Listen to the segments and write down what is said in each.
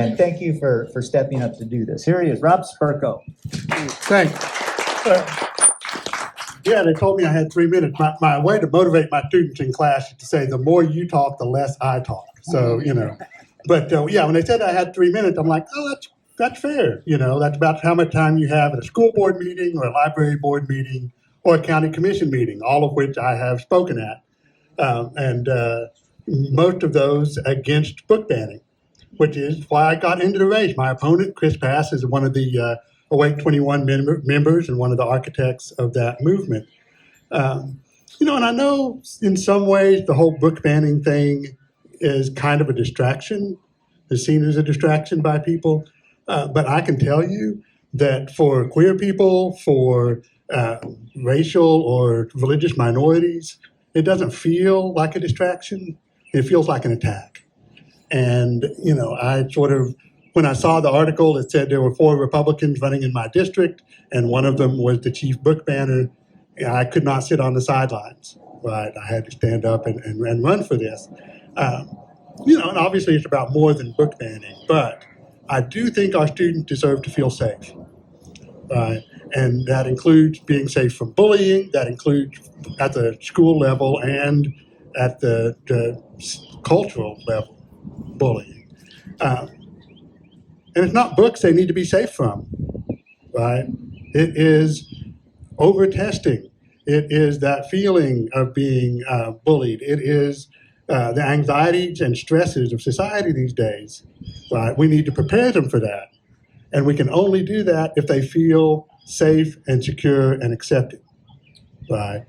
And thank you for stepping up to do this. Here he is, Rob Spirko. Thanks. Yeah, they told me I had 3 minutes. My way to motivate my students in class is to say, the more you talk, the less I talk. So, But yeah, when they said I had 3 minutes, I'm like, oh, that's fair. That's about how much time you have at a school board meeting or a library board meeting or a county commission meeting, all of which I have spoken at. And most of those against book banning, which is why I got into the race. My opponent, Chris Pass, is one of the Awake 21 members and one of the architects of that movement. And I know in some ways the whole book banning thing is kind of a distraction, is seen as a distraction by people. But I can tell you that for queer people, for racial or religious minorities, it doesn't feel like a distraction. It feels like an attack. And, I when I saw the article, it said there were 4 Republicans running in my district, and one of them was the chief book banner. I could not sit on the sidelines, right? I had to stand up and run for this. And obviously it's about more than book banning, but I do think our students deserve to feel safe, right? And that includes being safe from bullying, that includes at the school level and at the cultural level, bullying. And it's not books they need to be safe from, right? It is over-testing. It is that feeling of being bullied. It is the anxieties and stresses of society these days, right? We need to prepare them for that. And we can only do that if they feel safe and secure and accepted, right?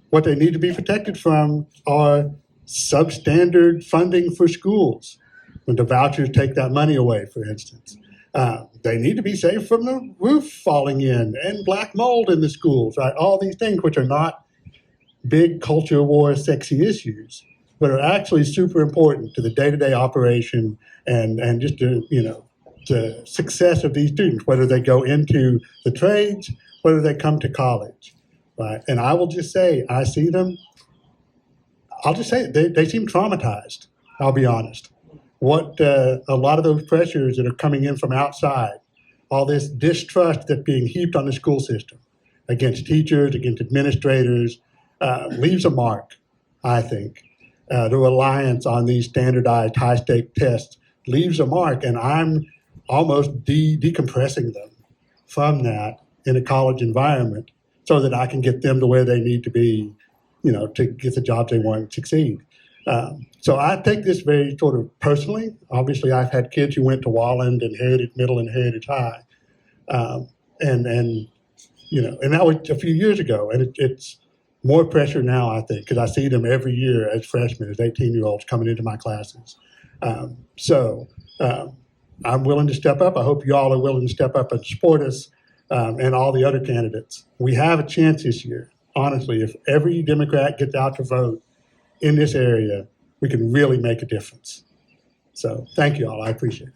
What they need to be protected from are substandard funding for schools. When the vouchers take that money away, for instance. They need to be safe from the roof falling in and black mold in the schools, right? All these things which are not big culture war sexy issues, but are actually super important to the day-to-day operation and just the success of these students, whether they go into the trades, whether they come to college, right? And I will just say, I see them, I'll just say they seem traumatized, I'll be honest. What a lot of those pressures that are coming in from outside, all this distrust that's being heaped on the school system against teachers, against administrators, leaves a mark, I think. The reliance on these standardized high-stake tests leaves a mark, and I'm almost decompressing them from that in a college environment so that I can get them to where they need to be, to get the jobs they want and succeed. So I take this very sort of personally. Obviously, I've had kids who went to Walland and Heritage Middle and Heritage High, and that was a few years ago, and it's more pressure now, I think, because I see them every year as freshmen, as 18-year-olds coming into my classes. So I'm willing to step up. I hope you all are willing to step up and support us and all the other candidates. We have a chance this year, honestly. If every Democrat gets out to vote in this area, we can really make a difference. So thank you all. I appreciate it.